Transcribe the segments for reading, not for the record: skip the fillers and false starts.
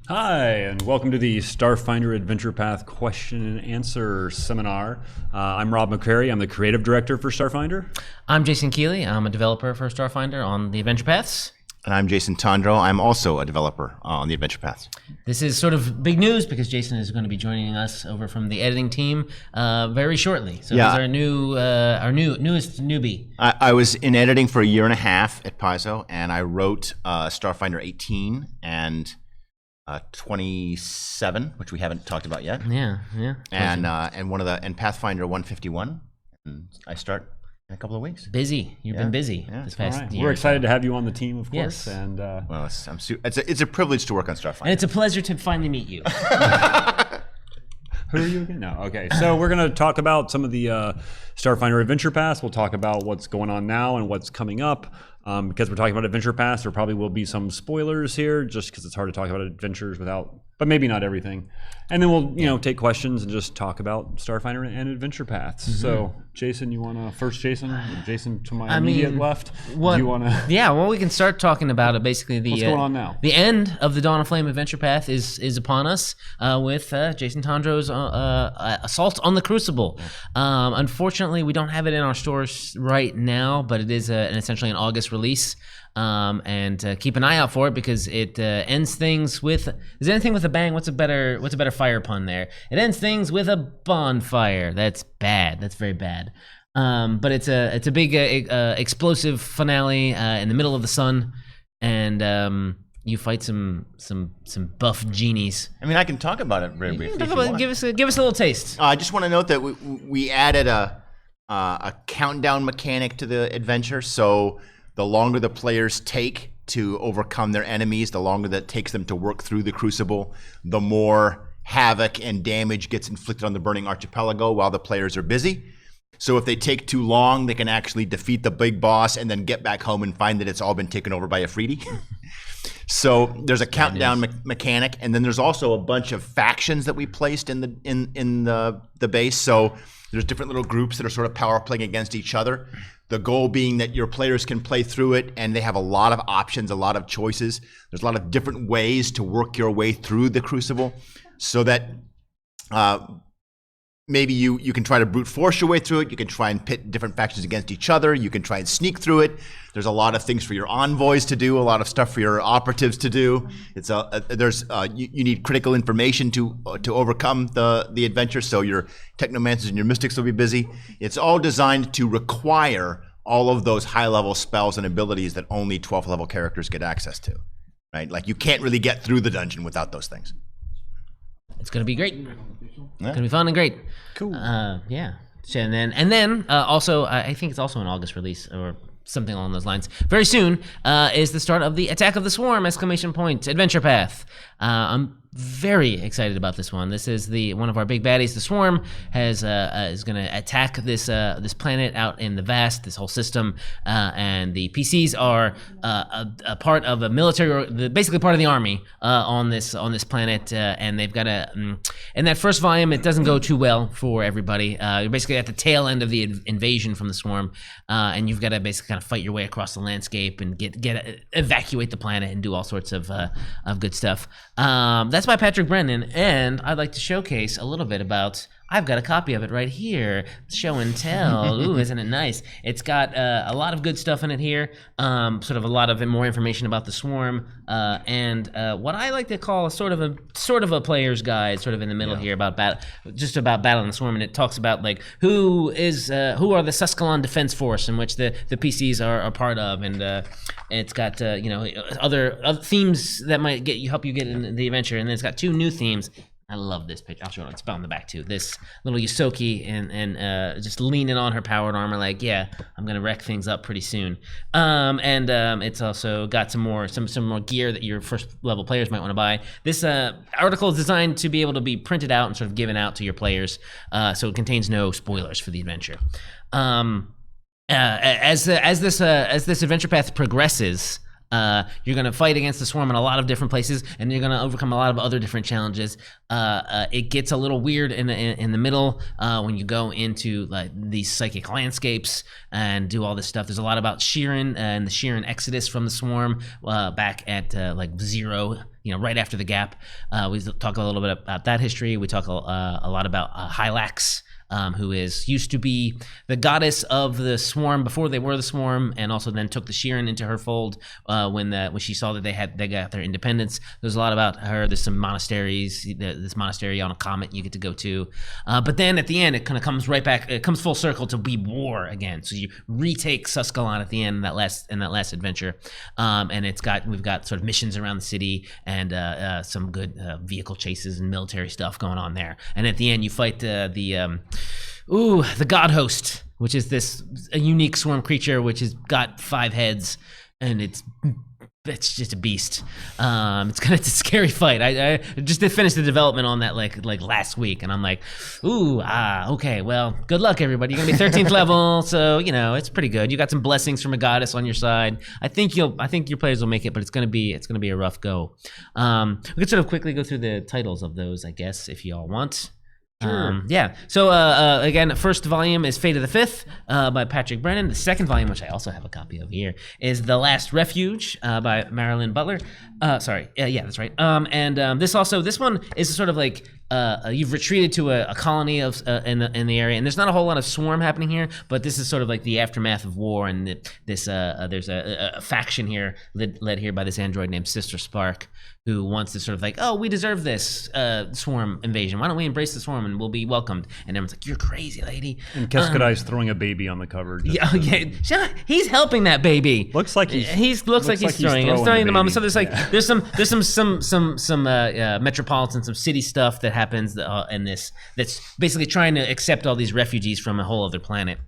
Hi, and welcome to the Starfinder Adventure Path question and answer seminar. I'm Rob McCrary. I'm the creative director for Starfinder. I'm Jason Keeley. I'm a developer for Starfinder on the Adventure Paths. And I'm Jason Tondro. I'm also a developer on the Adventure Paths. This is sort of big news because Jason is going to be joining us over from the editing team very shortly. So he's our newest newbie. I was in editing for a year and a half at Paizo, and I wrote Starfinder 18 and 27, which we haven't talked about yet. Yeah. And Pathfinder 151. And I start in a couple of weeks. Busy. You've been busy this past year. We're excited to have you on the team, of course. Yes. And well, it's a privilege to work on Starfinder. And it's a pleasure to finally meet you. Who are you again? No. Okay. So we're going to talk about some of the Starfinder Adventure Pass. We'll talk about what's going on now and what's coming up. Because we're talking about Adventure Pass, there probably will be some spoilers here, just because it's hard to talk about adventures without, but maybe not everything. And then we'll, take questions and just talk about Starfinder and Adventure Paths. Mm-hmm. So, Jason, you want to first? Jason to my immediate left. What, do you want to? Yeah. Well, we can start talking about basically the what's going on now. The end of the Dawn of Flame Adventure Path is upon us with Jason Tondro's assault on the Crucible. Unfortunately, we don't have it in our stores right now, but it is essentially an August release. And keep an eye out for it because it ends things with. Is anything with a bang? What's a better fire pun there? It ends things with a bonfire. That's bad. That's very bad. But it's a big explosive finale in the middle of the sun, and you fight some buff genies. I mean, I can talk about it very briefly. Give us a little taste. I just want to note that we added a countdown mechanic to the adventure, so the longer the players take to overcome their enemies, the longer that takes them to work through the Crucible, the more havoc and damage gets inflicted on the Burning Archipelago while the players are busy. So if they take too long, they can actually defeat the big boss and then get back home and find that it's all been taken over by a Freedy. So there's a countdown mechanic, and then there's also a bunch of factions that we placed in the base. So there's different little groups that are sort of power playing against each other. The goal being that your players can play through it, and they have a lot of options, a lot of choices. There's a lot of different ways to work your way through the Crucible, so that maybe you can try to brute force your way through it. You can try and pit different factions against each other. You can try and sneak through it. There's a lot of things for your envoys to do, a lot of stuff for your operatives to do. You need critical information to overcome the adventure, so your technomancers and your mystics will be busy. It's all designed to require all of those high-level spells and abilities that only 12th level characters get access to, right? Like, you can't really get through the dungeon without those things. It's gonna be great. It's gonna be fun and great. Cool. Yeah. And then also, I think it's also an August release or something along those lines. Very soon is the start of the Attack of the Swarm! Adventure Path. I'm very excited about this one. This is one of our big baddies. The Swarm is going to attack this planet out in the vast, this whole system, and the PCs are a part of a military, basically part of the army on this planet, and they've got in that first volume, it doesn't go too well for everybody. You're basically at the tail end of the invasion from the Swarm, and you've got to basically kind of fight your way across the landscape and evacuate the planet and do all sorts of good stuff. That's by Patrick Brennan, and I'd like to showcase a little bit about. I've got a copy of it right here. Show and tell. Ooh, isn't it nice? It's got a lot of good stuff in it here. Sort of a lot of more information about the Swarm, and what I like to call sort of a player's guide, sort of in the middle here about battling the Swarm, and it talks about like who are the Suskalon Defense Force, in which the PCs are a part of, and it's got other themes that might help you get in the adventure, and then it's got 2 new themes. I love this picture. I'll show it. It's on the back too. This little Yusoki and just leaning on her powered armor, like, yeah, I'm gonna wreck things up pretty soon. And it's also got some more gear that your first level players might want to buy. This article is designed to be able to be printed out and sort of given out to your players, so it contains no spoilers for the adventure. As this adventure path progresses, you're going to fight against the Swarm in a lot of different places, and you're going to overcome a lot of other different challenges. It gets a little weird in the middle when you go into like these psychic landscapes and do all this stuff. There's a lot about Sheeran and the Sheeran exodus from the Swarm back at like 0 right after the gap. We talk a little bit about that history. We talk a lot about Hylax, who used to be the goddess of the swarm before they were the swarm, and also then took the Sheeran into her fold when she saw that they got their independence. There's a lot about her. There's some monasteries. This monastery on a comet you get to go to, but then at the end it kind of comes right back. It comes full circle to be war again. So you retake Suskalon at the end in that last adventure, and we've got sort of missions around the city and some good vehicle chases and military stuff going on there. And at the end you fight the God Host, which is a unique swarm creature which has got 5 heads, and it's just a beast. It's a scary fight. I just finished the development on that like last week, and I'm like, okay, well, good luck everybody. You're gonna be 13th level, so it's pretty good. You got some blessings from a goddess on your side. I think your players will make it, but it's gonna be a rough go. We could sort of quickly go through the titles of those, I guess, if you all want. Sure. Yeah. So again, first volume is Fate of the Fifth by Patrick Brennan. The second volume, which I also have a copy of here, is The Last Refuge by Marilyn Butler. Yeah, that's right. This one is sort of like you've retreated to a colony of in the area, and there's not a whole lot of swarm happening here, but this is sort of like the aftermath of war, and there's a faction here led here by this android named Sister Spark, who wants to sort of like, we deserve this swarm invasion. Why don't we embrace the swarm and we'll be welcomed? And everyone's like, you're crazy, lady. And Keskadai's throwing a baby on the cover. Yeah, he's helping that baby. Looks like he's throwing the mom. So there's some metropolitan, some city stuff that happens in this that's basically trying to accept all these refugees from a whole other planet.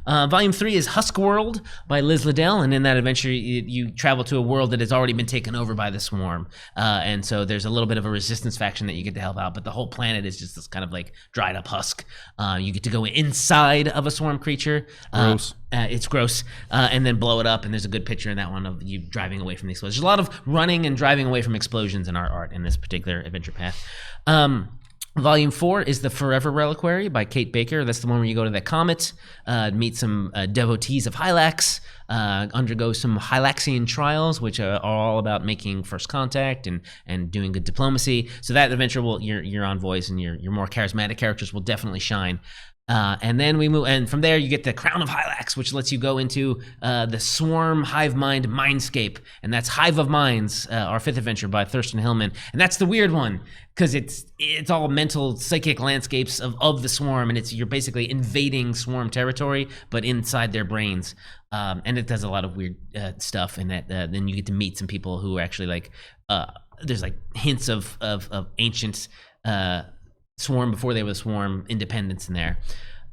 Volume 3 is Husk World by Liz Liddell, and in that adventure you travel to a world that has already been taken over by the swarm, and so there's a little bit of a resistance faction that you get to help out, but the whole planet is just this kind of like dried up husk. You get to go inside of a swarm creature. Gross. It's gross, and then blow it up, and there's a good picture in that one of you driving away from the explosions. There's a lot of running and driving away from explosions in our art in this particular adventure path. Volume 4 is The Forever Reliquary by Kate Baker. That's the one where you go to the comet, meet some devotees of Hylax, undergo some Hylaxian trials, which are all about making first contact and doing good diplomacy. So that adventure your envoys and your more charismatic characters will definitely shine. And then we move, and from there you get the Crown of Hylax, which lets you go into the Swarm Hive Mind Mindscape, and that's Hive of Minds, our 5th adventure by Thurston Hillman, and that's the weird one because it's all mental psychic landscapes of the swarm, and you're basically invading swarm territory, but inside their brains, and it does a lot of weird stuff in that. Then you get to meet some people who are actually like there's like hints of ancient. Swarm before they were the Swarm independence in there.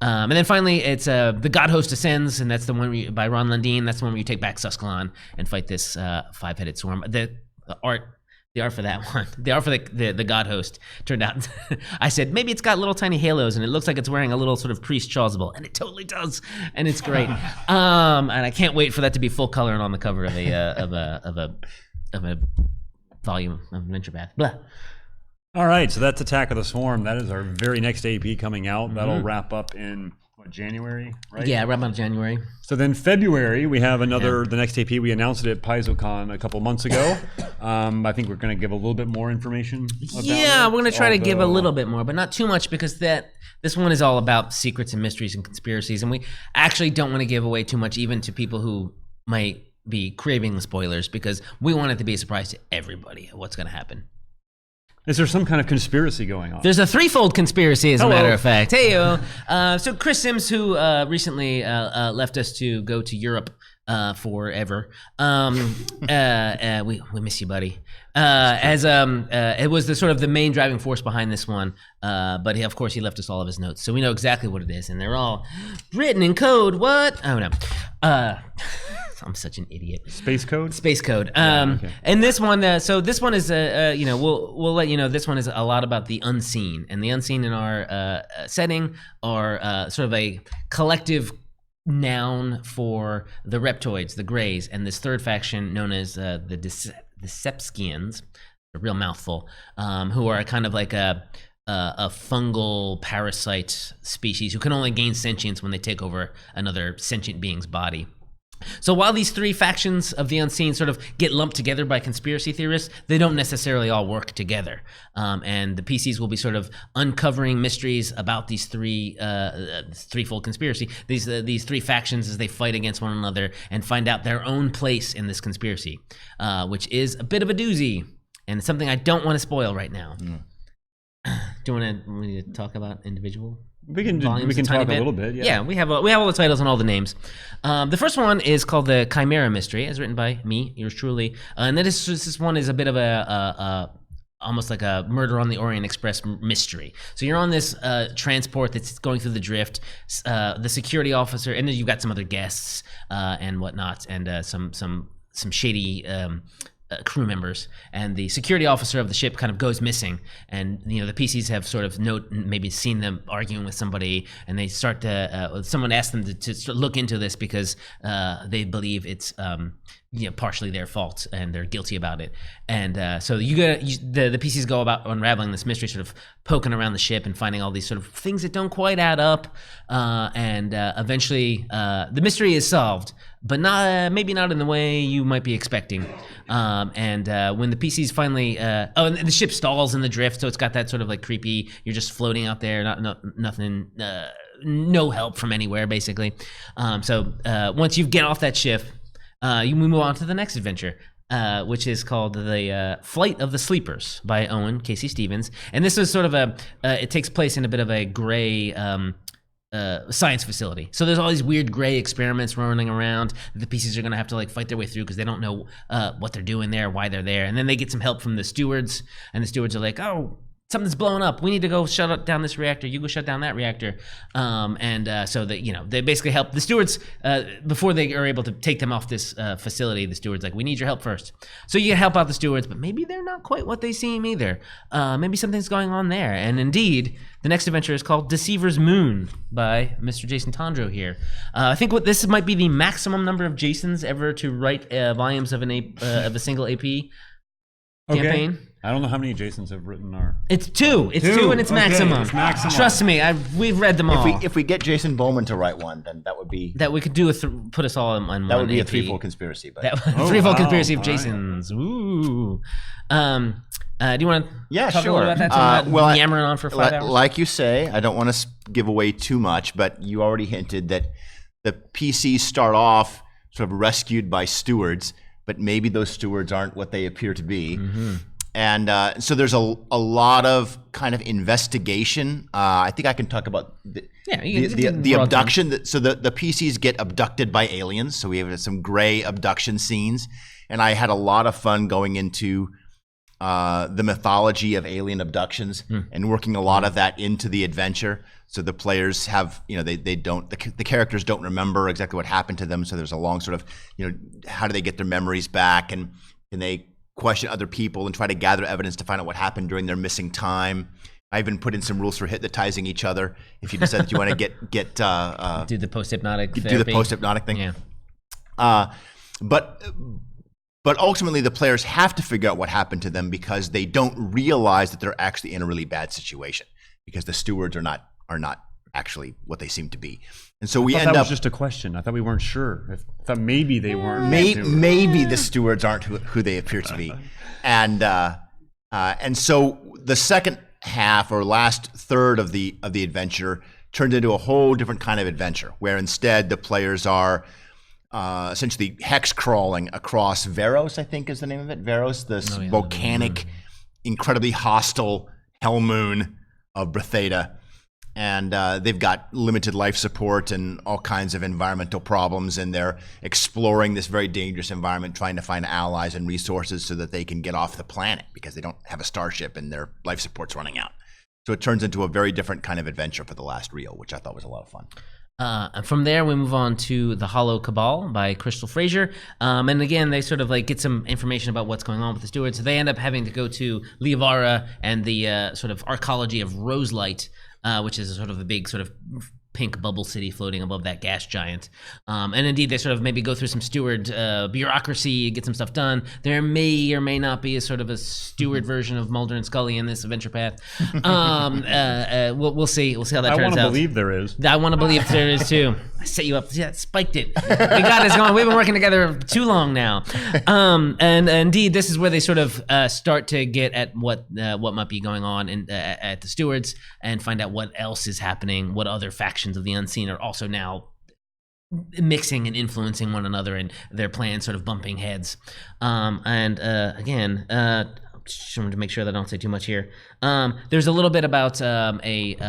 And then finally, it's The God Host Ascends, and that's the one by Ron Lundeen. That's the one where you take back Suskalon and fight this 5-headed swarm. The art for that one, the art for the God Host turned out, I said, maybe it's got little tiny halos and it looks like it's wearing a little sort of priest chasuble, and it totally does, and it's great. And I can't wait for that to be full color and on the cover of a volume of Adventure Path. Blah. All right, so that's Attack of the Swarm. That is our very next AP coming out. That'll wrap up in January, right? Yeah, wrap up in January. So then February, we have the next AP. We announced it at PaizoCon a couple months ago. I think we're going to give a little bit more information about Yeah, it, we're going to try to give a little bit more, but not too much, because this one is all about secrets and mysteries and conspiracies, and we actually don't want to give away too much even to people who might be craving the spoilers, because we want it to be a surprise to everybody of what's going to happen. Is there some kind of conspiracy going on? There's a threefold conspiracy, as a matter of fact. Hey-yo. So Chris Sims, who recently left us to go to Europe forever. We miss you, buddy. It was the main driving force behind this one. But of course he left us all of his notes, so we know exactly what it is, and they're all written in code. What? Oh no. I'm such an idiot. Space code. Okay. And this one, so this one is, we'll let you know. This one is a lot about the unseen, and the unseen in our setting are sort of a collective noun for the Reptoids, the Greys, and this third faction known as the Decepskians, a real mouthful, who are kind of like a fungal parasite species who can only gain sentience when they take over another sentient being's body. So while these three factions of the unseen sort of get lumped together by conspiracy theorists, they don't necessarily all work together. And the PCs will be sort of uncovering mysteries about these threefold conspiracy, these three factions as they fight against one another and find out their own place in this conspiracy, which is a bit of a doozy and something I don't want to spoil right now. Do you want to talk about individual? We can talk a little bit. Yeah, we have all the titles and all the names. The first one is called the Chimera Mystery, as written by me, yours truly. And this one is a bit of a almost like a Murder on the Orient Express mystery. So you're on this transport that's going through the drift. The security officer, and then you've got some other guests and whatnot, and some shady crew members, and the security officer of the ship kind of goes missing, and the PCs have sort of maybe seen them arguing with somebody, and they start to someone asks them to look into this because they believe it's partially their fault and they're guilty about it. And so the PCs go about unraveling this mystery, sort of poking around the ship and finding all these sort of things that don't quite add up, and eventually the mystery is solved, but maybe not in the way you might be expecting. And when the PCs finally, and the ship stalls in the drift, so it's got that sort of like creepy, you're just floating out there, nothing, no help from anywhere, basically. So once you get off that ship, you move on to the next adventure, which is called the Flight of the Sleepers by Owen Casey Stevens. And this is sort of it takes place in a bit of a gray science facility. So there's all these weird gray experiments running around that the PCs are going to have to like fight their way through because they don't know what they're doing there, why they're there. And then they get some help from the stewards, and the stewards are like, oh, something's blowing up. We need to go shut down this reactor. You go shut down that reactor. So that, they basically help the stewards before they are able to take them off this facility. The stewards like, we need your help first. So you help out the stewards, but maybe they're not quite what they seem either. Maybe something's going on there. And indeed, the next adventure is called Deceiver's Moon by Mr. Jason Tondro here. I think this might be the maximum number of Jasons ever to write volumes of a single AP campaign. I don't know how many Jasons have written our... It's two. It's two and it's maximum. It's maximum. Trust me, we've read them all. If we get Jason Bowman to write one, then that would be... That we could do put us all on one. That would be AP. a threefold conspiracy. But... Threefold conspiracy of Jasons. Right. Ooh. Do you want to talk a little about that? So yammering on for 5 hours? Like you say, I don't want to give away too much, but you already hinted that the PCs start off sort of rescued by stewards, but maybe those stewards aren't what they appear to be. Mm-hmm. And so there's a lot of kind of investigation. I think I can talk about the abduction. So the PCs get abducted by aliens. So we have some gray abduction scenes. And I had a lot of fun going into the mythology of alien abductions and working a lot of that into the adventure. So the players have, the characters don't remember exactly what happened to them. So there's a long sort of, how do they get their memories back? And they question other people and try to gather evidence to find out what happened during their missing time. I even put in some rules for hypnotizing each other if you decide that you want to get do the post-hypnotic therapy. Do the post-hypnotic thing. Yeah. But ultimately the players have to figure out what happened to them because they don't realize that they're actually in a really bad situation because the stewards are not actually what they seem to be. And so we end up... That was just a question. I thought we weren't sure. I thought maybe they weren't. Maybe the stewards aren't who they appear to be. And so the second half or last third of the adventure turned into a whole different kind of adventure where instead the players are essentially hex crawling across Veros, I think is the name of it. Veros, this volcanic, incredibly hostile hell moon of Bretheda. And they've got limited life support and all kinds of environmental problems, and they're exploring this very dangerous environment, trying to find allies and resources so that they can get off the planet because they don't have a starship and their life support's running out. So it turns into a very different kind of adventure for the last reel, which I thought was a lot of fun. From there, we move on to The Hollow Cabal by Crystal Frazier. And again, they sort of like get some information about what's going on with the stewards. So they end up having to go to Liavara and the sort of arcology of Roselight, which is sort of a big sort of pink bubble city floating above that gas giant. And indeed, they sort of maybe go through some steward bureaucracy, get some stuff done. There may or may not be a sort of a steward version of Mulder and Scully in this adventure path. We'll see. We'll see how that I turns want out. to believe there is. I want to believe there is too. I set you up. Yeah, spiked it. We got this going. We've been working together too long now. And indeed, this is where they sort of start to get at what might be going on at the stewards and find out what else is happening, what other factions of the unseen are also now mixing and influencing one another, and their plans sort of bumping heads. Again, just wanted to make sure that I don't say too much here. There's a little bit about a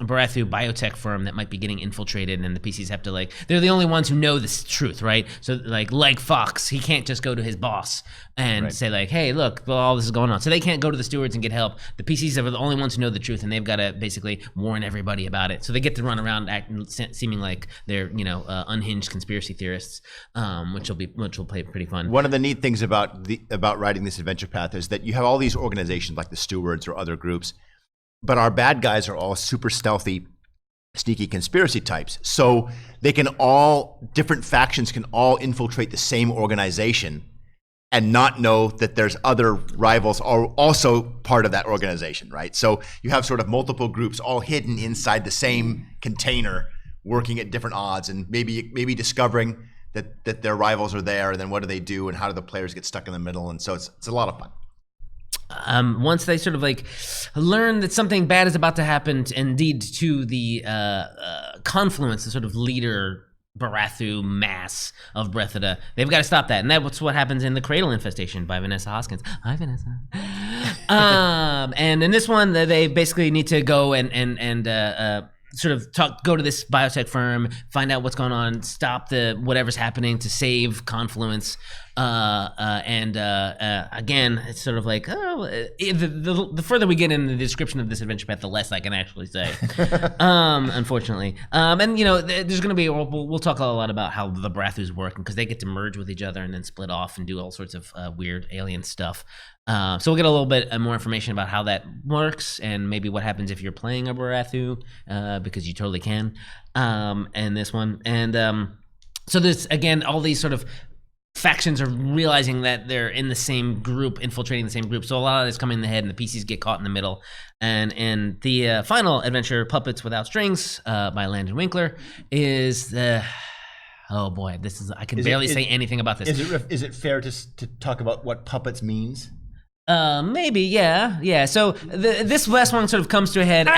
Barathu biotech firm that might be getting infiltrated, and the PCs have to they're the only ones who know this truth, right? So like Fox, he can't just go to his boss and say hey, look, well, all this is going on. So they can't go to the stewards and get help. The PCs are the only ones who know the truth, and they've got to basically warn everybody about it. So they get to run around acting, seeming like they're unhinged conspiracy theorists, which will play pretty fun. One of the neat things about writing this adventure path is that you have all these organizations like the stewards or other groups, but our bad guys are all super stealthy, sneaky conspiracy types. So different factions can all infiltrate the same organization and not know that there's other rivals are also part of that organization, right? So you have sort of multiple groups all hidden inside the same container, working at different odds, and maybe discovering that their rivals are there, and then what do they do, and how do the players get stuck in the middle? And so it's a lot of fun. Once they sort of learn that something bad is about to happen, indeed to the confluence, the sort of leader Barathu mass of Brethida, they've got to stop that, and that's what happens in The Cradle Infestation by Vanessa Hoskins. Hi, Vanessa. And in this one, they basically need to go and sort of go to this biotech firm, find out what's going on, stop whatever's happening to save Confluence. Again, it's sort of the further we get in the description of this adventure path, the less I can actually say, unfortunately. There's going to be, we'll talk a lot about how the Barathus work, because they get to merge with each other and then split off and do all sorts of weird alien stuff. So we'll get a little bit more information about how that works, and maybe what happens if you're playing a Barathu, because you totally can, in this one. And so there's, again, all these sort of factions are realizing that they're in the same group, infiltrating the same group. So a lot of this coming in the head, and the PCs get caught in the middle. And the final adventure, Puppets Without Strings, by Landon Winkler, is oh boy, I can barely say anything about this. Is it fair to talk about what puppets means? Maybe, yeah. So this last one sort of comes to a head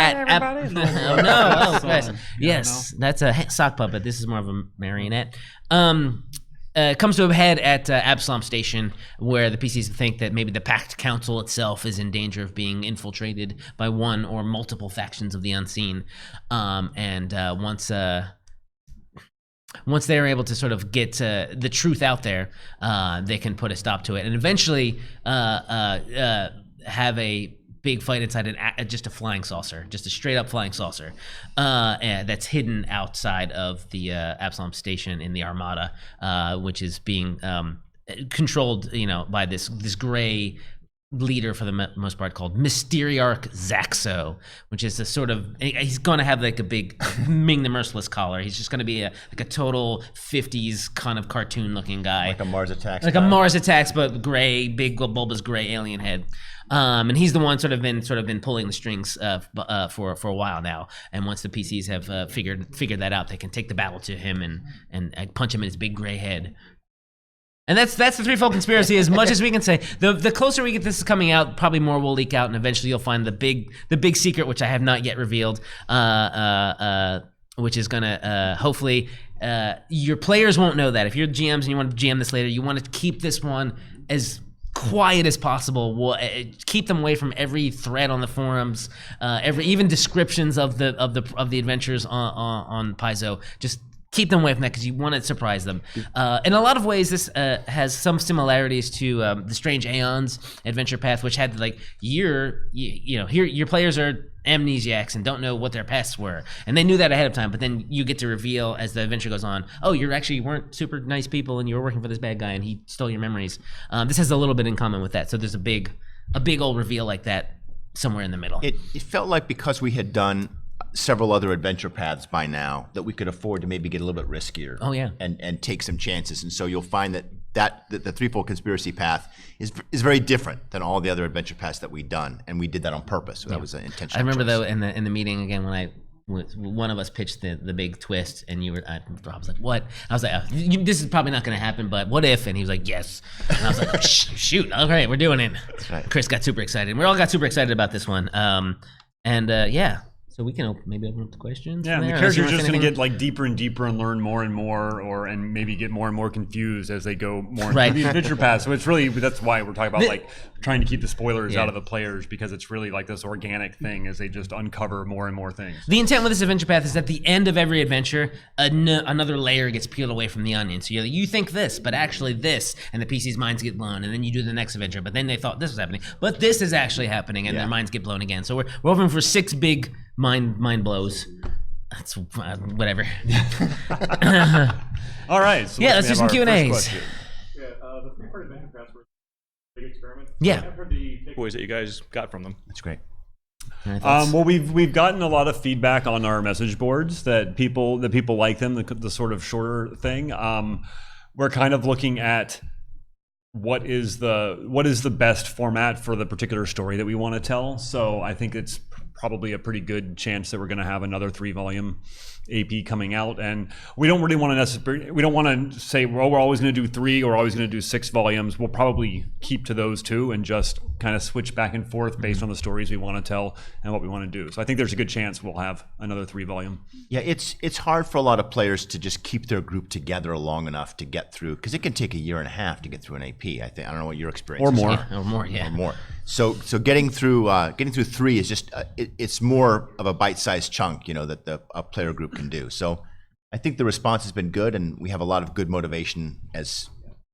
yes, that's a sock puppet. This is more of a marionette. Comes to a head at Absalom Station, where the PCs think that maybe the Pact Council itself is in danger of being infiltrated by one or multiple factions of the unseen. Once they're able to sort of get the truth out there, they can put a stop to it, and eventually have a big fight inside just a flying saucer, just a straight up flying saucer, that's hidden outside of the Absalom Station in the Armada, which is being controlled, by this gray leader for the most part called Mysteriarch Zaxo, which is a sort of, he's going to have a big Ming the Merciless collar. He's just going to be a total 50s kind of cartoon looking guy. Like a Mars Attacks. Like a Mars Attacks, but gray, big bulbous gray alien head. And he's the one sort of been pulling the strings for a while now. And once the PCs have figured that out, they can take the battle to him and punch him in his big gray head. And that's the threefold conspiracy, as much as we can say. The closer we get this coming out, probably more will leak out, and eventually you'll find the big secret, which I have not yet revealed, which is gonna hopefully your players won't know that. If you're GMs and you want to GM this later, you want to keep this one as quiet as possible. Keep them away from every thread on the forums, even descriptions of the adventures on Paizo. Just keep them away from that, because you want to surprise them. In a lot of ways, this has some similarities to the Strange Aeons adventure path, which had here your players are amnesiacs and don't know what their pasts were, and they knew that ahead of time. But then you get to reveal as the adventure goes on, oh, you weren't super nice people, and you were working for this bad guy, and he stole your memories. This has a little bit in common with that. So there's a big old reveal like that somewhere in the middle. It felt like, because we had done several other adventure paths by now that we could afford to maybe get a little bit riskier. Oh, yeah. And take some chances. And so you'll find that the threefold conspiracy path is very different than all the other adventure paths that we've done, and we did that on purpose. So that was an intentional. I remember choice. though in the meeting again when one of us pitched the big twist, and Rob was like, "What?" I was like, "This is probably not going to happen, but what if?" And he was like, "Yes." And I was like, "Shoot, all right, we're doing it." That's right. Chris got super excited. We all got super excited about this one. Yeah. So we can maybe open up the questions. Yeah, from and the there, characters are unless you just want going to anything- get like deeper and deeper and learn more and more, and maybe get more and more confused as they go more Right. into the adventure path. So it's really, that's why we're talking about like trying to keep the spoilers Yeah. out of the players, because it's really like this organic thing as they just uncover more and more things. The intent with this adventure path is at the end of every adventure, another layer gets peeled away from the onion. So you think this, but actually this, and the PC's minds get blown, and then you do the next adventure, but then they thought this was happening, but this is actually happening, and their minds get blown again. So we're hoping for 6 big mind blows. That's whatever. All right. So Yeah, let's do some have our first Q&As. question. Yeah, the 3-part adventure pass were a big experiment. Yeah. I've heard the takeaways that you guys got from them. That's great. Well, we've gotten a lot of feedback on our message boards that people like them, the sort of shorter thing. We're kind of looking at what is the best format for the particular story that we want to tell. So I think it's probably a pretty good chance that we're going to have another 3-volume AP coming out, and we don't really want to say, well, we're always going to do 3 or always going to do 6 volumes. We'll probably keep to those 2 and just kind of switch back and forth based on the stories we want to tell and what we want to do. So I think there's a good chance we'll have another 3-volume. Yeah, it's hard for a lot of players to just keep their group together long enough to get through, because it can take a year and a half to get through an AP. I don't know what your experience Or is. more. Or more, yeah. Or more. So getting through 3 is just it's more of a bite-sized chunk, that a player group can do. So I think the response has been good, and we have a lot of good motivation as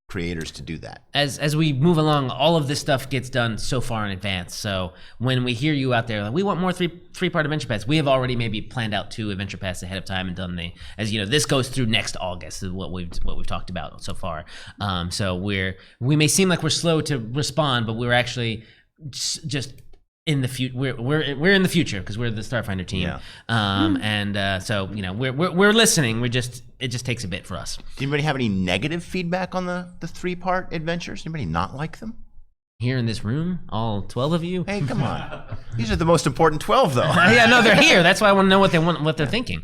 creators to do that. As we move along, all of this stuff gets done so far in advance. So when we hear you out there, like, we want more three-part adventure paths, we have already maybe planned out 2 adventure paths ahead of time and done this goes through next August is what we've talked about so far. So we may seem like we're slow to respond, but we're actually just in the future. We're in the future because we're the Starfinder team. Yeah. So we're listening. It just takes a bit for us. Did anybody have any negative feedback on the 3-part adventures? Anybody not like them? Here in this room, all 12 of you. Hey, come on. These are the most important 12, though. Yeah, no, they're here. That's why I want to know what they're thinking.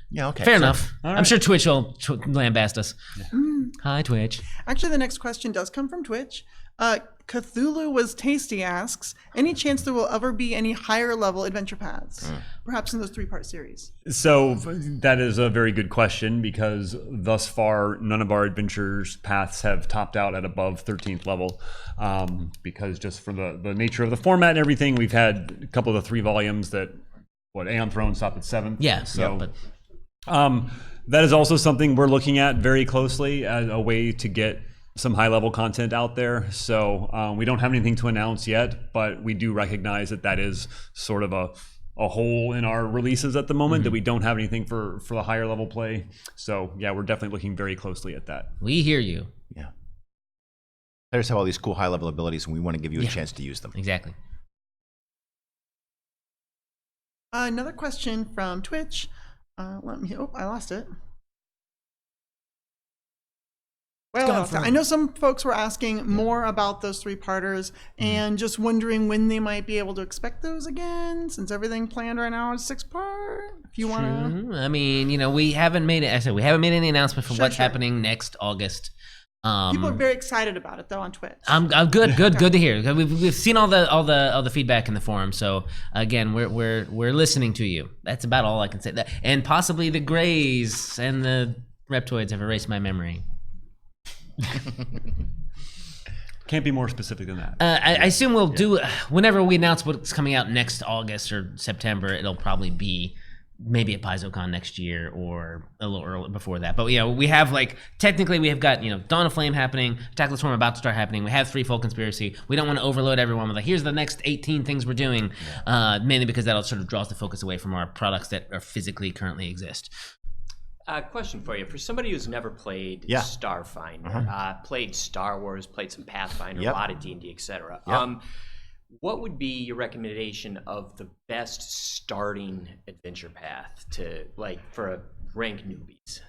Yeah, okay. Fair So- enough. I'm sure Twitch will lambast us. Hi, Twitch. Actually, the next question does come from Twitch. Cthulhu Was Tasty asks, any chance there will ever be any higher level adventure paths? Perhaps in those 3-part series? So that is a very good question, because thus far none of our adventures paths have topped out at above 13th level, because just for the nature of the format and everything, we've had a couple of the 3 volumes that Aeon Throne stopped at 7th. Yeah. So but that is also something we're looking at very closely as a way to get some high level content out there. So we don't have anything to announce yet, but we do recognize that is sort of a hole in our releases at the moment, that we don't have anything for the higher level play. So yeah, we're definitely looking very closely at that. we hear you. Yeah. Players have all these cool high level abilities, and we want to give you a chance to use them. Exactly. Another question from Twitch. I lost it. Well, I know some folks were asking more about those 3-parters and just wondering when they might be able to expect those again, since everything planned right now is 6-part. If you want to, I mean, we haven't made it. I said we haven't made any announcement for what's Sure. happening next August. people are very excited about it though on Twitch. I'm good to hear. We've seen all the feedback in the forum. So again, we're listening to you. That's about all I can say. And possibly the Greys and the Reptoids have erased my memory. Can't be more specific than that. I assume we'll do whenever we announce what's coming out next August or September. It'll probably be maybe at PaizoCon next year or a little early before that. But we have technically we have got Dawn of Flame happening, Attack of the Swarm about to start happening. We have Threefold Conspiracy. We don't want to overload everyone with here's the next 18 things we're doing, mainly because that'll sort of draws the focus away from our products that are physically currently exist. Question for you. For somebody who's never played Starfinder, played Star Wars, played some Pathfinder, Yep. a lot of D&D, etc. Yep. what would be your recommendation of the best starting adventure path to for a rank newbies?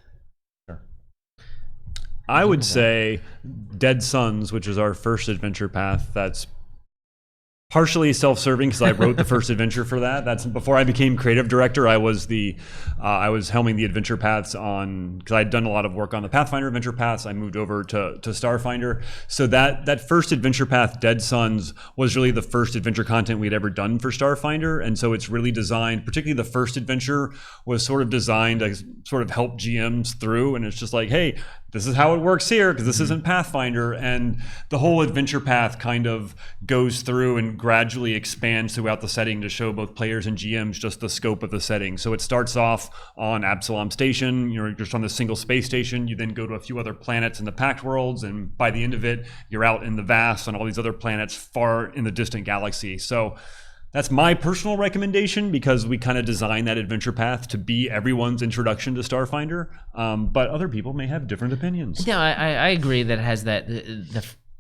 I would say Dead Suns, which is our first adventure path. That's partially self-serving because I wrote the first adventure for that. That's before I became creative director. I was helming the adventure paths because I'd done a lot of work on the Pathfinder adventure paths. I moved over to Starfinder. So that first adventure path, Dead Suns, was really the first adventure content we'd ever done for Starfinder. And so it's really designed, particularly the first adventure was sort of designed to sort of help GMs through. And it's just like, hey, this is how it works here because this isn't Pathfinder. And the whole adventure path kind of goes through and gradually expands throughout the setting to show both players and GMs just the scope of the setting. So it starts off on Absalom Station, you're just on the single space station. You then go to a few other planets in the Pact Worlds, and by the end of it, you're out in the vast on all these other planets far in the distant galaxy. So that's my personal recommendation because we kind of designed that adventure path to be everyone's introduction to Starfinder. But other people may have different opinions. Yeah, I agree that it has that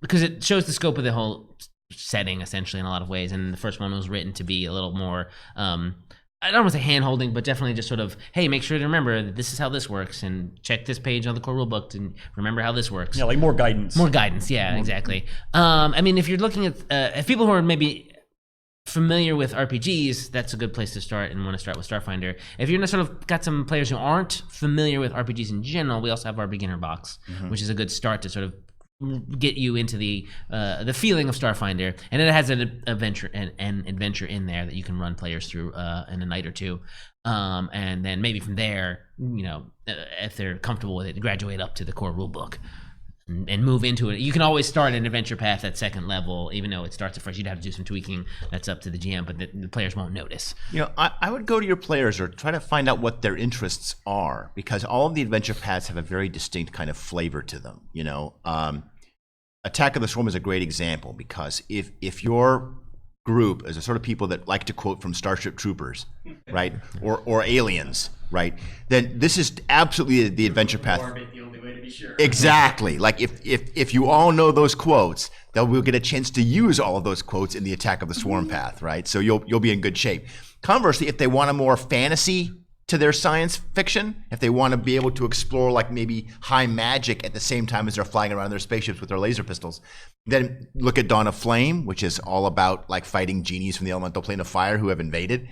because it shows the scope of the whole setting essentially in a lot of ways. And the first one was written to be a little more, I don't want to say hand holding, but definitely just sort of, hey, make sure to remember that this is how this works and check this page on the core rulebook and remember how this works. Yeah, like more guidance. More guidance, yeah, exactly. I mean, if you're looking at, if people who are maybe familiar with RPGs, that's a good place to start and want to start with Starfinder. If you're sort of got some players who aren't familiar with RPGs in general, we also have our beginner box, which is a good start to sort of get you into the feeling of Starfinder, and it has an adventure in there that you can run players through in a night or two, and then maybe from there, if they're comfortable with it, graduate up to the core rulebook. And move into it. You can always start an adventure path at second level, even though it starts at first. You'd have to do some tweaking. That's up to the GM, but the players won't notice. I would go to your players or try to find out what their interests are, because all of the adventure paths have a very distinct kind of flavor to them. Attack of the Swarm is a great example because if your group is the sort of people that like to quote from Starship Troopers, right, or Aliens, right, then this is absolutely the adventure path. Sure. Exactly. Like if you all know those quotes, then we'll get a chance to use all of those quotes in the Attack of the Swarm path, right? So you'll be in good shape. Conversely, if they want a more fantasy to their science fiction, if they want to be able to explore like maybe high magic at the same time as they're flying around their spaceships with their laser pistols, then look at Dawn of Flame, which is all about like fighting genies from the elemental plane of fire who have invaded.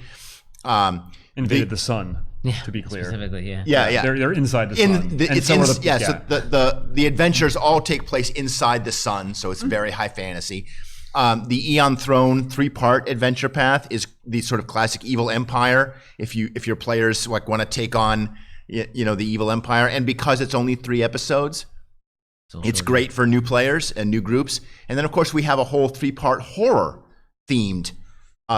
Invaded the sun. Yeah, to be clear. Specifically, yeah. Yeah. They're inside the sun. So the adventures all take place inside the sun, so it's very high fantasy. The Eon Throne 3-part adventure path is the sort of classic evil empire. If your players like want to take on the evil empire, and because it's only 3 episodes, it's great for new players and new groups. And then of course we have a whole 3-part horror themed.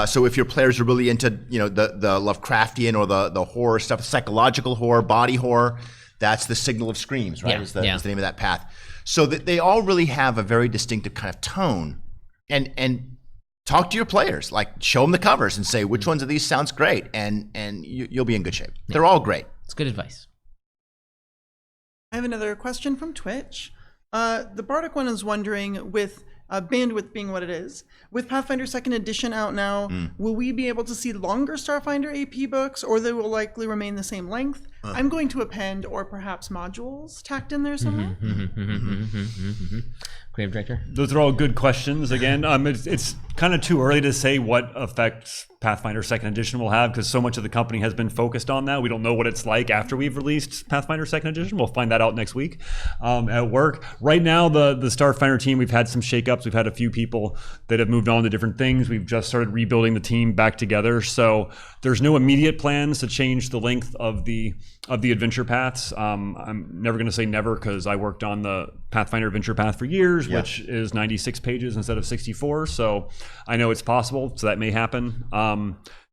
So if your players are really into the Lovecraftian or the horror stuff, psychological horror, body horror, that's the Signal of Screams, right? Is the name of that path. So that they all really have a very distinctive kind of tone. And talk to your players, like show them the covers and say which ones of these sounds great, and you'll be in good shape. They're all great. It's good advice. I have another question from Twitch. The Bardic one is wondering, with bandwidth being what it is, with Pathfinder Second Edition out now, will we be able to see longer Starfinder AP books, or they will likely remain the same length? I'm going to append, or perhaps modules tacked in there somewhere. Creative director? Those are all good questions. Again, it's kind of too early to say what effects Pathfinder Second Edition will have, because so much of the company has been focused on that. We don't know what it's like after we've released Pathfinder Second Edition. We'll find that out next week at work. Right now, the Starfinder team, we've had some shakeups. We've had a few people that have moved on to different things. We've just started rebuilding the team back together. So there's no immediate plans to change the length of the adventure paths. I'm never going to say never, because I worked on the Pathfinder adventure path for years, which is 96 pages instead of 64. So I know it's possible, so that may happen.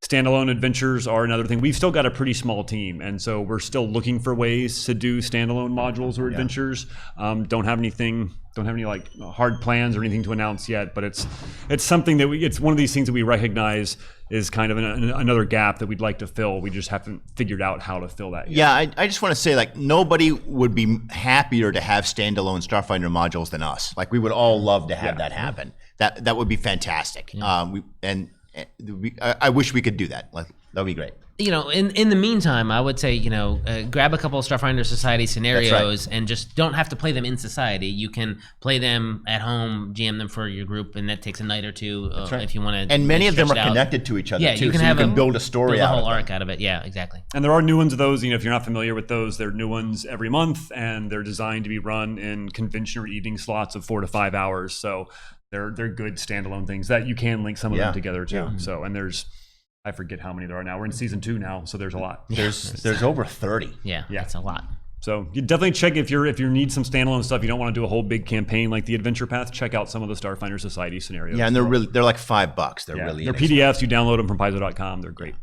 Standalone adventures are another thing. We've still got a pretty small team, and so we're still looking for ways to do standalone modules or adventures. Don't have any like hard plans or anything to announce yet, but it's something that it's one of these things that we recognize is kind of another gap that we'd like to fill. We just haven't figured out how to fill that yet. Yeah, I just want to say, like, nobody would be happier to have standalone Starfinder modules than us. Like, we would all love to have that happen. that would be fantastic. I wish we could do that. Like, that would be great. You know, in the meantime, I would say, you know, grab a couple of Starfinder Society scenarios and just don't have to play them in Society. You can play them at home, GM them for your group, and that takes a night or two if you want to. And many of them are connected to each other, yeah, too. You can so have you can build a story build out a whole of arc out of it. Yeah, exactly. And there are new ones of those. You know, if you're not familiar with those, there are new ones every month, and they're designed to be run in convention or evening slots of 4 to 5 hours. So they're good standalone things that you can link some of them together too. Yeah. So, and there's, I forget how many there are now. We're in season 2 now, so there's a lot. There's over 30. Yeah, that's a lot. So you definitely check if you need some standalone stuff. You don't want to do a whole big campaign like the Adventure Path. Check out some of the Starfinder Society scenarios. Yeah, and they're like $5. They're really they're PDFs. You download them from Paizo.com. They're great.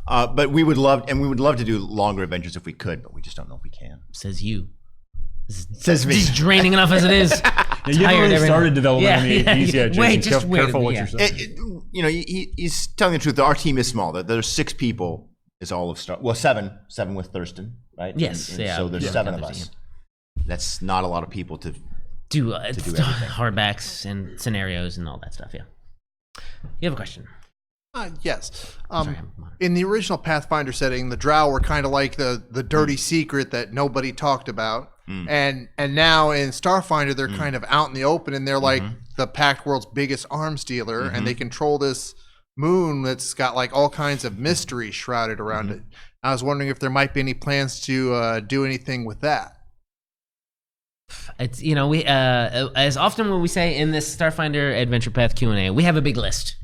But we would love to do longer adventures if we could, but we just don't know if we can. Says you. Says me. It's draining enough as it is. Yeah, you haven't really started development on the APs yet, Jason. Wait, just wait. Careful what you're saying. You know, he's telling the truth. Our team is small. There's 6 people. Is all of Star. Well, 7 with Thurston, right? Yes, and so there's 7 of us. That's not a lot of people to do everything. hardbacks and scenarios and all that stuff. Yeah. You have a question? Yes. Sorry, in the original Pathfinder setting, the Drow were kind of like the dirty secret that nobody talked about. And now in Starfinder, they're kind of out in the open, and they're like the Pact World's biggest arms dealer, and they control this moon that's got like all kinds of mystery shrouded around it. I was wondering if there might be any plans to do anything with that. It's, you know, we as often when we say in this Starfinder Adventure Path Q&A, we have a big list.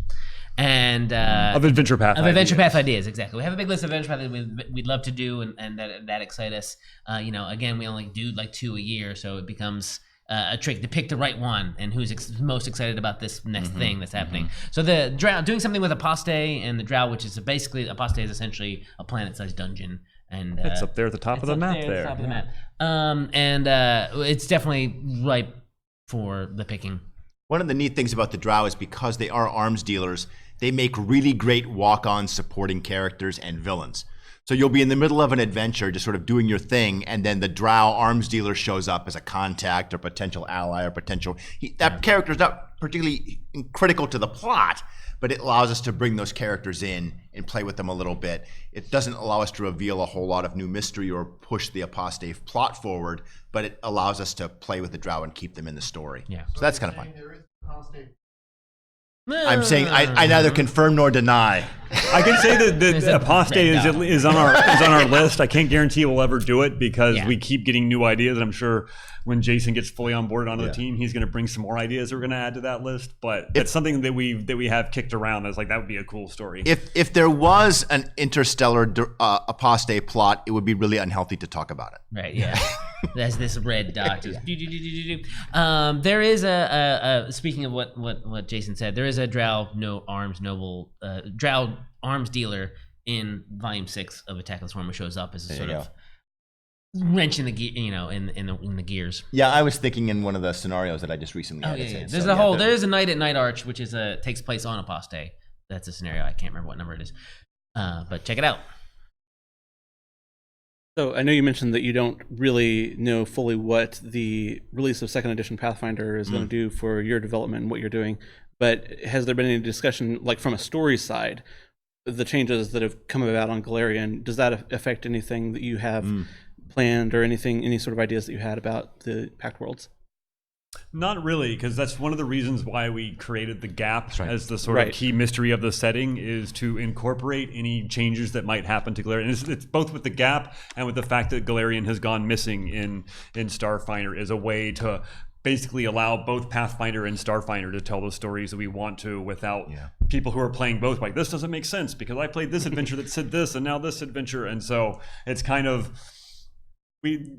And of Adventure Path ideas, exactly. We have a big list of Adventure Path that we'd love to do, and that excite us. You know, again, we only do like 2 a year, so it becomes a trick to pick the right one and who's most excited about this next thing that's happening. So the Drow, doing something with Apostate and the Drow, which is basically Apostate is essentially a planet-sized dungeon, and it's up there at the top of the map. There, top of the map. And it's definitely ripe for the picking. One of the neat things about the Drow is because they are arms dealers, they make really great walk-on supporting characters and villains. So you'll be in the middle of an adventure, just sort of doing your thing, and then the Drow arms dealer shows up as a contact or potential ally or potential... that character is not particularly critical to the plot, but it allows us to bring those characters in and play with them a little bit. It doesn't allow us to reveal a whole lot of new mystery or push the Apostate plot forward, but it allows us to play with the Drow and keep them in the story. Yeah. So that's kind of fun. I'm saying I neither confirm nor deny. I can say that the Apostate is on our list. I can't guarantee we'll ever do it because we keep getting new ideas. And I'm sure when Jason gets fully on board onto the team, he's going to bring some more ideas we're going to add to that list. But it's something that we have kicked around. That's like, that would be a cool story. If there was an interstellar Apostate plot, it would be really unhealthy to talk about it. Right. Yeah. There's this red dot. Just there is a speaking of what Jason said, there is a Drow Drow arms dealer in Volume 6 of Attack of the Swarm, who shows up as a sort of wrench in the gear, you know, in the gears. Yeah, I was thinking in one of the scenarios that I just recently edited. There's there's a Night at Night Arch, which is takes place on Apostate. That's a scenario. I can't remember what number it is, but check it out. So I know you mentioned that you don't really know fully what the release of Second Edition Pathfinder is going to do for your development and what you're doing, but has there been any discussion, like from a story side, the changes that have come about on Galarian, does that affect anything that you have planned or anything, any sort of ideas that you had about the Pact Worlds? Not really, because that's one of the reasons why we created the gap as the sort of key mystery of the setting, is to incorporate any changes that might happen to Galarian. It's both with the gap and with the fact that Galarian has gone missing in Starfinder is a way to basically allow both Pathfinder and Starfinder to tell the stories that we want to without people who are playing both like, this doesn't make sense because I played this adventure that said this and now this adventure. And so it's kind of...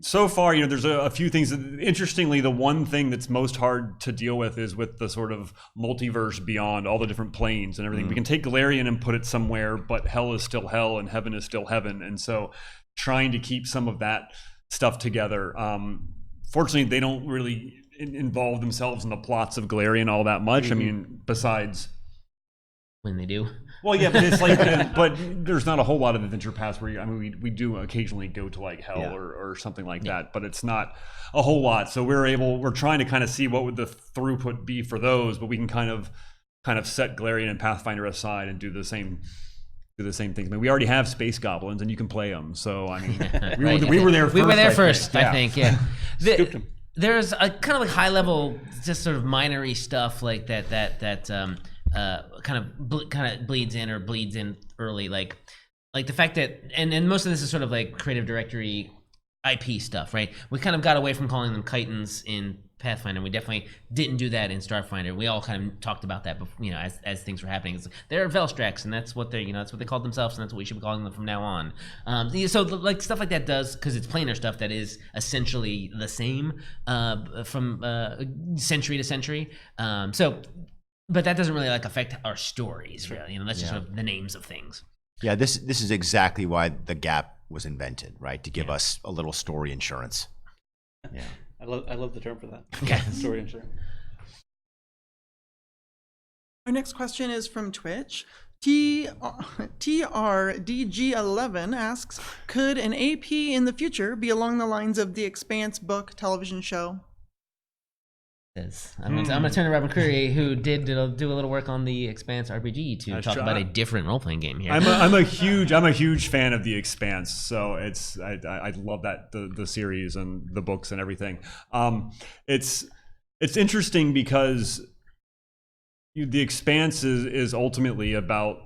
so far, you know, there's a few things. Interestingly, the one thing that's most hard to deal with is with the sort of multiverse beyond all the different planes and everything. We can take Galarian and put it somewhere, but hell is still hell and heaven is still heaven. And so trying to keep some of that stuff together. Fortunately, they don't really involve themselves in the plots of Galarian all that much. I mean, besides when they do. Well, yeah, but it's like, but there's not a whole lot of adventure paths where we do occasionally go to like hell or something like that, but it's not a whole lot. So we're trying to kind of see what would the throughput be for those, but we can kind of set Galarian and Pathfinder aside and do the same things. I mean, we already have space goblins, and you can play them. So I mean, we were there first. We were there first, I I think. Yeah. Scooped 'em. There's a kind of like high level, just sort of minery stuff like that kind of bleeds in early, like the fact that and most of this is sort of like creative directory IP stuff, right? We kind of got away from calling them chitons in Pathfinder. We definitely didn't do that in Starfinder. We all kind of talked about that, before, as things were happening. It's like, they're Velstrax, and that's what that's what they called themselves, and that's what we should be calling them from now on. So like stuff like that does, because it's planar stuff that is essentially the same from century to century. But that doesn't really like affect our stories, really. That's just sort of the names of things. Yeah, this is exactly why the gap was invented, right? To give us a little story insurance. Yeah. I love the term for that. Okay. Story insurance. Our next question is from Twitch. TRDG11 asks, could an AP in the future be along the lines of the Expanse book television show? I'm gonna turn to Robert Curry, who did do a little work on the Expanse RPG to talk about a different role-playing game here. I'm a huge fan of the Expanse, so I love that the series and the books and everything. It's interesting because the Expanse is ultimately about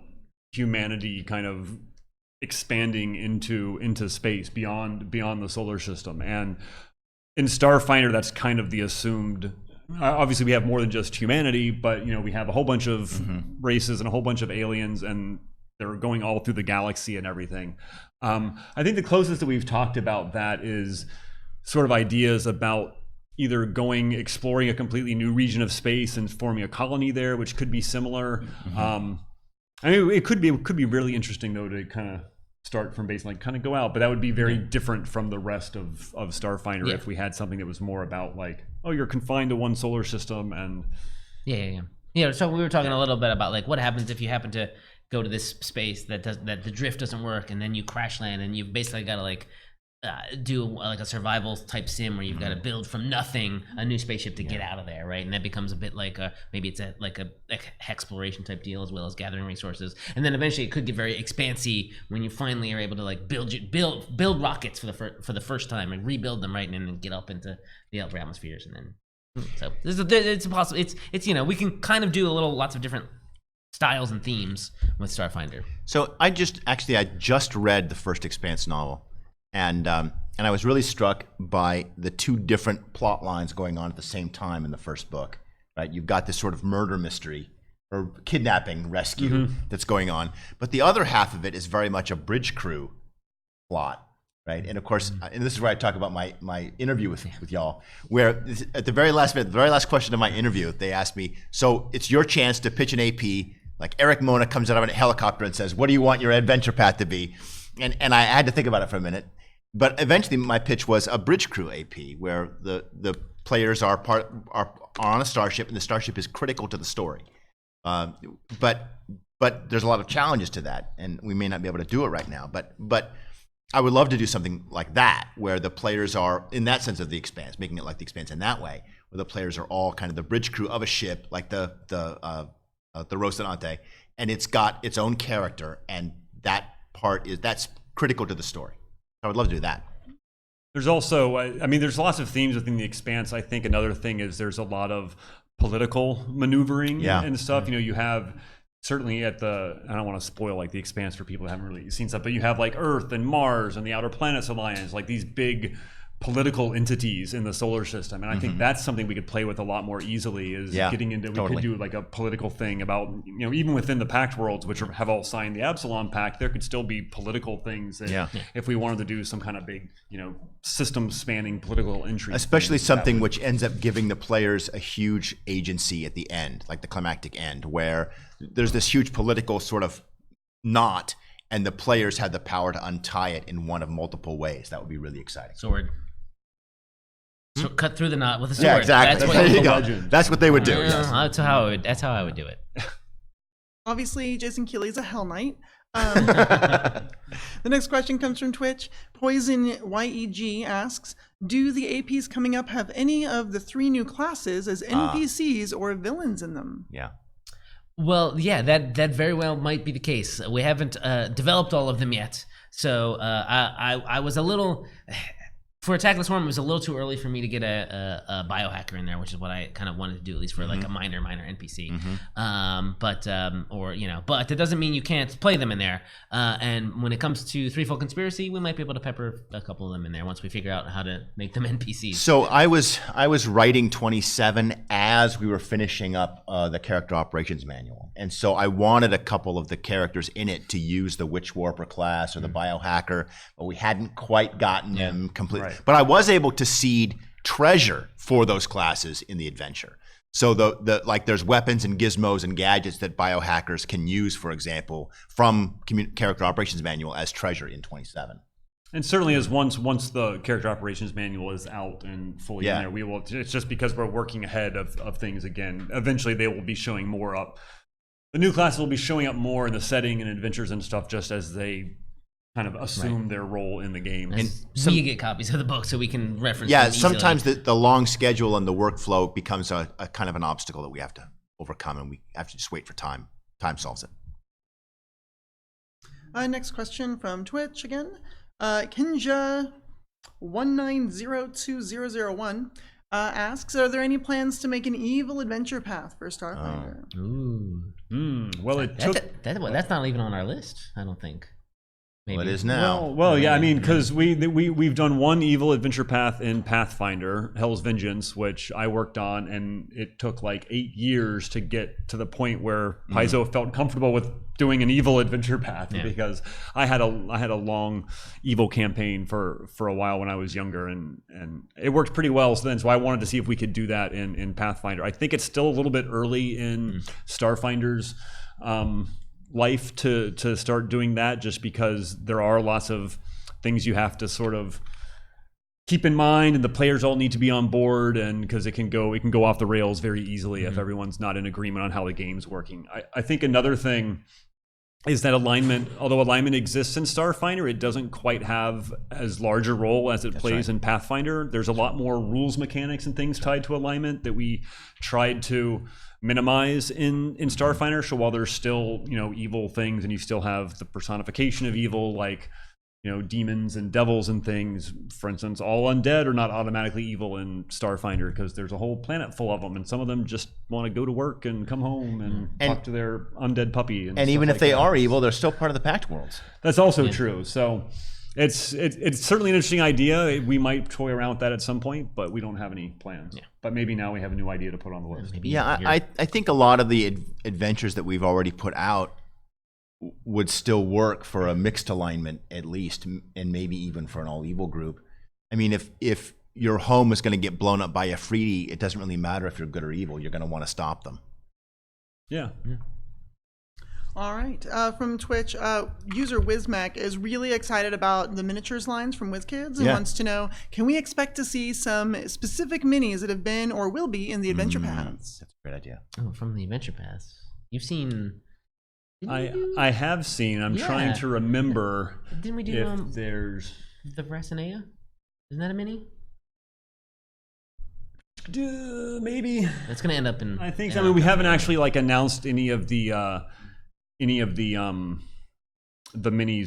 humanity kind of expanding into space beyond the solar system, and in Starfinder that's kind of the assumed. Obviously, we have more than just humanity, but we have a whole bunch of races and a whole bunch of aliens, and they're going all through the galaxy and everything. I think the closest that we've talked about that is sort of ideas about either exploring a completely new region of space and forming a colony there, which could be similar. I mean, it could be really interesting though to kind of start from base, like kind of go out, but that would be very different from the rest of Starfinder if we had something that was more about like, oh, you're confined to one solar system and so we were talking a little bit about like what happens if you happen to go to this space that the drift doesn't work, and then you crash land, and you've basically got to like do like a survival type sim where you've got to build from nothing a new spaceship to get out of there, right? And that becomes a bit like maybe it's a exploration type deal as well as gathering resources, and then eventually it could get very expansy when you finally are able to like build rockets for the first time and rebuild them, right, and then get up into the upper atmospheres, and then so it's possible. It's we can kind of do lots of different styles and themes with Starfinder. So I just read the first Expanse novel. And I was really struck by the two different plot lines going on at the same time in the first book, right? You've got this sort of murder mystery or kidnapping rescue that's going on, but the other half of it is very much a bridge crew plot, right? And of course, and this is where I talk about my interview with y'all, where at the very last minute, the very last question of my interview, they asked me, so it's your chance to pitch an AP, like Eric Mona comes out of a helicopter and says, what do you want your adventure path to be? And I had to think about it for a minute. But eventually, my pitch was a bridge crew AP, where the players are on a starship, and the starship is critical to the story. But there's a lot of challenges to that, and we may not be able to do it right now. But I would love to do something like that, where the players are in that sense of the Expanse, making it like the Expanse in that way, where the players are all kind of the bridge crew of a ship, like the Rocinante, and it's got its own character, and that's critical to the story. I would love to do that. There's also, there's lots of themes within the Expanse. I think another thing is there's a lot of political maneuvering and stuff. You have certainly I don't want to spoil like the Expanse for people who haven't really seen stuff, but you have like Earth and Mars and the Outer Planets Alliance, like these big political entities in the solar system, and I think that's something we could play with a lot more easily is getting into we could do like a political thing about even within the Pact worlds, which have all signed the Absalom Pact, there could still be political things that if we wanted to do some kind of big system spanning political intrigue, especially something which ends up giving the players a huge agency at the end, like the climactic end, where there's this huge political sort of knot and the players have the power to untie it in one of multiple ways. That would be really exciting. Sword. So cut through the knot with a sword. Yeah, exactly. That's there you go. That's what they would do. Yes. That's how I would do it. Obviously, Jason Keeley's a Hell Knight. The next question comes from Twitch. Poison YEG asks, do the APs coming up have any of the 3 new classes as NPCs or villains in them? Yeah. Well, yeah, that very well might be the case. We haven't developed all of them yet, so I was a little. For Attack of the Swarm, it was a little too early for me to get a biohacker in there, which is what I kind of wanted to do, at least for like a minor NPC. But that doesn't mean you can't play them in there. And when it comes to Threefold Conspiracy, we might be able to pepper a couple of them in there once we figure out how to make them NPCs. So I was writing 27 as we were finishing up the character operations manual, and so I wanted a couple of the characters in it to use the Witch Warper class or the biohacker, but we hadn't quite gotten them completely. Right. But I was able to seed treasure for those classes in the adventure. So the like there's weapons and gizmos and gadgets that biohackers can use, for example, from character operations manual as treasure in 27. And certainly, as once the character operations manual is out and fully in there, we will. It's just because we're working ahead of things again. Eventually, they will be showing more up. The new classes will be showing up more in the setting and adventures and stuff, just as they kind of assume their role in the game. And we get copies of the book so we can reference. Yeah, them easily. Sometimes the long schedule and the workflow becomes a kind of an obstacle that we have to overcome, and we have to just wait for time. Time solves it. Next question from Twitch again. Kinja 1902001 asks, are there any plans to make an evil adventure path for Starfinder? Well, that's not even on our list, I don't think. Maybe. Well, it is now. Well, yeah, I mean, because we've done one evil adventure path in Pathfinder, Hell's Vengeance, which I worked on, and it took like 8 years to get to the point where Paizo felt comfortable with doing an evil adventure path, because I had a long evil campaign for a while when I was younger, and it worked pretty well. So I wanted to see if we could do that in Pathfinder. I think it's still a little bit early in Starfinder's life to start doing that, just because there are lots of things you have to sort of keep in mind, and the players all need to be on board, and because it can go off the rails very easily if everyone's not in agreement on how the game's working. I think another thing is that alignment, although alignment exists in Starfinder, it doesn't quite have as large a role as it plays in Pathfinder. There's a lot more rules mechanics and things tied to alignment that we tried to minimize in Starfinder. So while there's still, evil things, and you still have the personification of evil, like, demons and devils and things, for instance, all undead are not automatically evil in Starfinder, because there's a whole planet full of them, and some of them just want to go to work and come home and talk to their undead puppy. And even if like they that. are evil, they're still part of the Pact Worlds. That's also true. So it's certainly an interesting idea. We might toy around with that at some point, but we don't have any plans. But maybe now we have a new idea to put on the list. I think a lot of the adventures that we've already put out would still work for a mixed alignment, at least, and maybe even for an all evil group. I mean, if your home is going to get blown up by a Freedy, it doesn't really matter if you're good or evil. You're going to want to stop them. Yeah. All right. From Twitch, user Wizmac is really excited about the miniatures lines from WizKids and wants to know, can we expect to see some specific minis that have been or will be in the adventure paths? That's a great idea. Oh, from the adventure paths. You've seen... I have seen. I'm trying to remember. Didn't we do if there's the Brasinea? Isn't that a mini? Maybe it's gonna end up in. I think so. I mean, we haven't actually announced any of the minis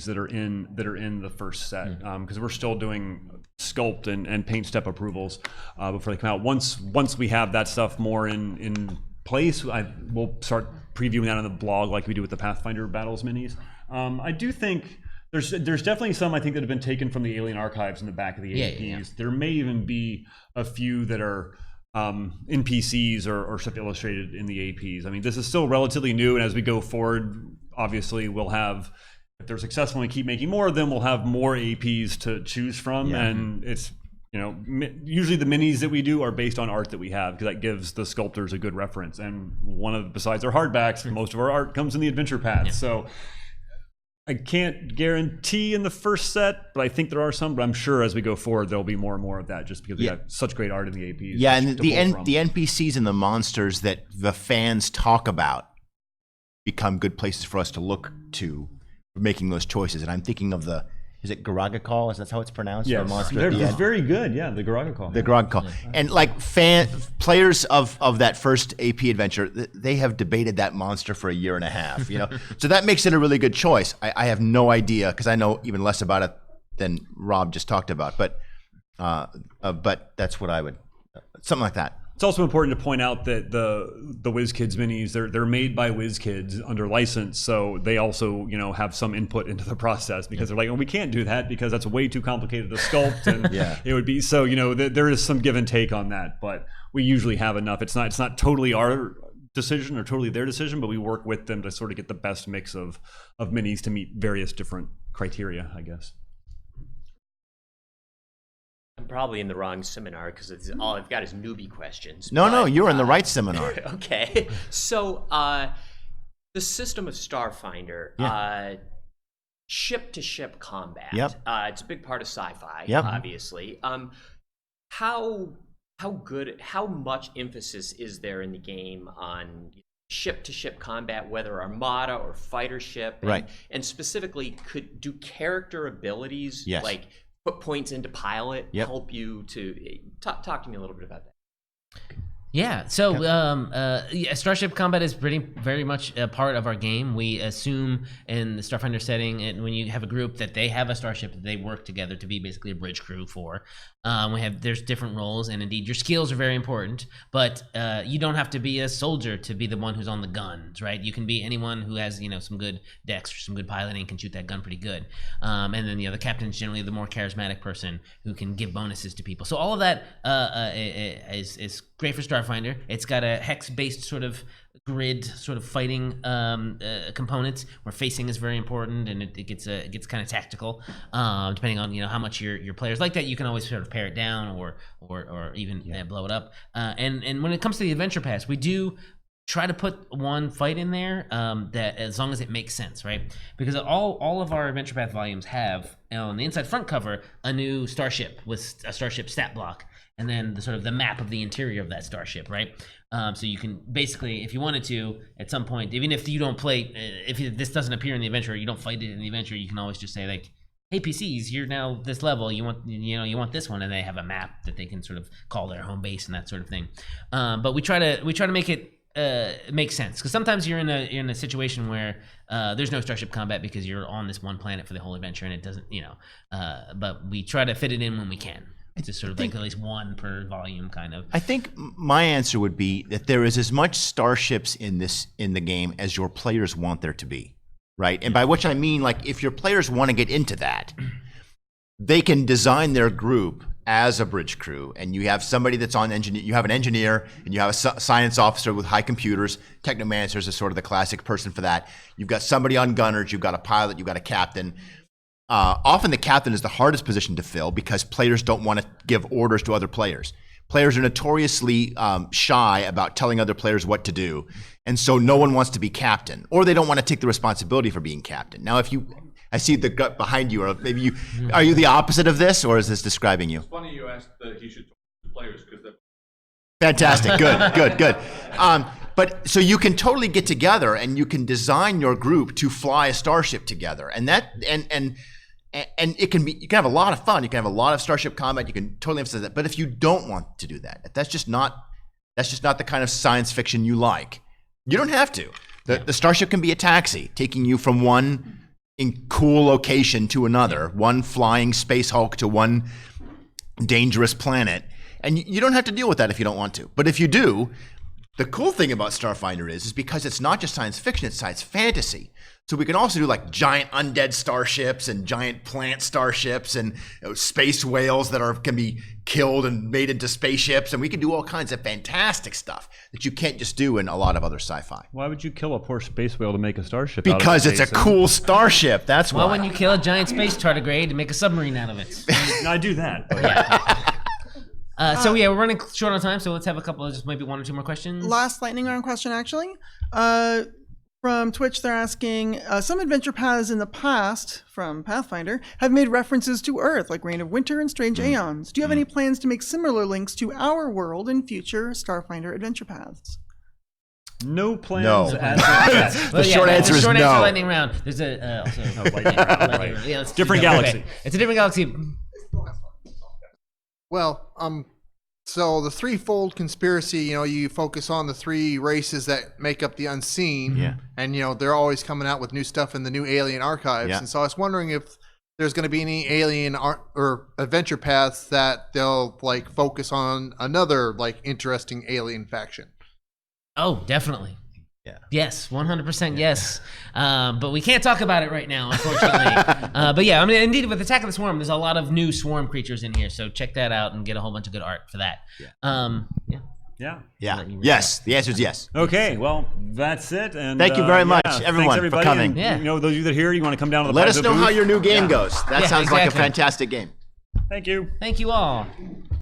that are in the first set, because we're still doing sculpt and paint step approvals before they come out. Once we have that stuff more in place, we'll start previewing that on the blog like we do with the Pathfinder Battles minis. I do think there's definitely some, I think, that have been taken from the Alien Archives in the back of the APs. Yeah. There may even be a few that are NPCs or stuff illustrated in the APs. I mean, this is still relatively new, and as we go forward, obviously we'll have, if they're successful and we keep making more of them, we'll have more APs to choose from, and it's, usually the minis that we do are based on art that we have, because that gives the sculptors a good reference. And besides our hardbacks, most of our art comes in the adventure paths. Yeah. So I can't guarantee in the first set, but I think there are some. But I'm sure as we go forward, there'll be more and more of that, just because we have such great art in the APs. Yeah, and the NPCs and the monsters that the fans talk about become good places for us to look to for making those choices. And I'm thinking of is it Garaga Call? Is that how it's pronounced? Yes, The monster at the it's end? very good. Yeah, the Garaga Call. The Garaga Call. And like players of that first AP adventure, they have debated that monster for a year and a half. So that makes it a really good choice. I have no idea because I know even less about it than Rob just talked about. But that's what I would something like that. It's also important to point out that the WizKids minis, they're made by WizKids under license, so they also have some input into the process because they're like, oh, we can't do that because that's way too complicated to sculpt, and it would be so. There is some give and take on that, but we usually have enough. It's not totally our decision or totally their decision, but we work with them to sort of get the best mix of minis to meet various different criteria, I guess. I'm probably in the wrong seminar because all I've got is newbie questions. No, you're in the right seminar. Okay. So the system of Starfinder, ship-to-ship combat. Yep. It's a big part of sci-fi, Yep. obviously. How much emphasis is there in the game on ship-to-ship combat, whether armada or fighter ship? Right. And specifically, do character abilities Yes. like put points into pilot Yep. help you to talk to me a little bit about that? Yeah, so Starship combat is very much a part of our game. We assume in the Starfinder setting, and when you have a group, that they have a starship that they work together to be basically a bridge crew for. There's different roles, and indeed your skills are very important, but you don't have to be a soldier to be the one who's on the guns, right? You can be anyone who has some good dex or some good piloting, can shoot that gun pretty good. And then the captain's generally the more charismatic person who can give bonuses to people. So all of that is great for Starfinder. It's got a hex-based sort of grid, sort of fighting components where facing is very important, and it gets kind of tactical. Depending on how much your players like that, you can always sort of pare it down or even blow it up. And when it comes to the adventure pass, we do try to put one fight in there that as long as it makes sense, right? Because all of our adventure path volumes have on the inside front cover a new starship with a starship stat block, and then the map of the interior of that starship, right? So you can basically, if you wanted to, at some point, even if you don't play, this doesn't appear in the adventure, you don't fight it in the adventure, you can always just say like, hey PCs, you're now this level, you want this one, and they have a map that they can sort of call their home base and that sort of thing. But we try to make it make sense, because sometimes you're in a situation where there's no starship combat because you're on this one planet for the whole adventure, and it doesn't, but we try to fit it in when we can. It's just sort of like at least one per volume, kind of. I think my answer would be that there is as much starships in the game as your players want there to be, right? And by which I mean, like, if your players want to get into that, they can design their group as a bridge crew, and you have somebody that's on engineer. You have an engineer, and you have a science officer with high computers. Technomancers is sort of the classic person for that. You've got somebody on gunners. You've got a pilot. You've got a captain. Often the captain is the hardest position to fill because players don't want to give orders to other players. Players are notoriously shy about telling other players what to do, and so no one wants to be captain, or they don't want to take the responsibility for being captain. Now, I see the gut behind you, or maybe are you the opposite of this, or is this describing you? It's funny you asked that he should talk to players because they're Fantastic, good. But so you can totally get together and you can design your group to fly a starship together, and it can be, you can have a lot of fun. You can have a lot of starship combat. You can totally emphasize that. But if you don't want to do that, that's just not the kind of science fiction you like. You don't have to. The starship can be a taxi, taking you from one cool location to another, one flying space hulk to one dangerous planet, and you don't have to deal with that if you don't want to. But if you do, the cool thing about Starfinder is because it's not just science fiction, it's science fantasy. So we can also do like giant undead starships and giant plant starships and space whales that can be killed and made into spaceships, and we can do all kinds of fantastic stuff that you can't just do in a lot of other sci-fi. Why would you kill a poor space whale to make a starship? Because it's a cool starship. That's why. Well, when you kill a giant space tardigrade and make a submarine out of it. No, I do that. But So we're running short on time, so let's have a couple of just maybe one or two more questions. Last lightning round question, actually. From Twitch, they're asking, some adventure paths in the past from Pathfinder have made references to Earth, like Reign of Winter and Strange Aeons. Do you have any plans to make similar links to our world in future Starfinder adventure paths? No plans. No. As of yet. The short answer is short no. answer, lightning round. There's a also lightning round. Yeah, it's Different galaxy. Okay. It's a different galaxy. Well, so the threefold conspiracy, you focus on the three races that make up the unseen. Yeah. And, they're always coming out with new stuff in the new Alien archives. Yeah. And so I was wondering if there's going to be any alien or adventure paths that they'll focus on another interesting alien faction. Oh, definitely. Yeah. Yes, 100% yes. But we can't talk about it right now, unfortunately. But yeah, I mean, indeed, with Attack of the Swarm, there's a lot of new swarm creatures in here, so check that out and get a whole bunch of good art for that. Yeah. Yeah. Yeah. Yes. The answer is yes. Okay, well, that's it. And Thank you very much, thanks, everyone, for everybody. coming. And, Yeah. those of you that are here, you want to come down to the Let us Paizo know how booth? your new game goes. That Yeah, sounds like a exactly. fantastic game. Thank you. Thank you all.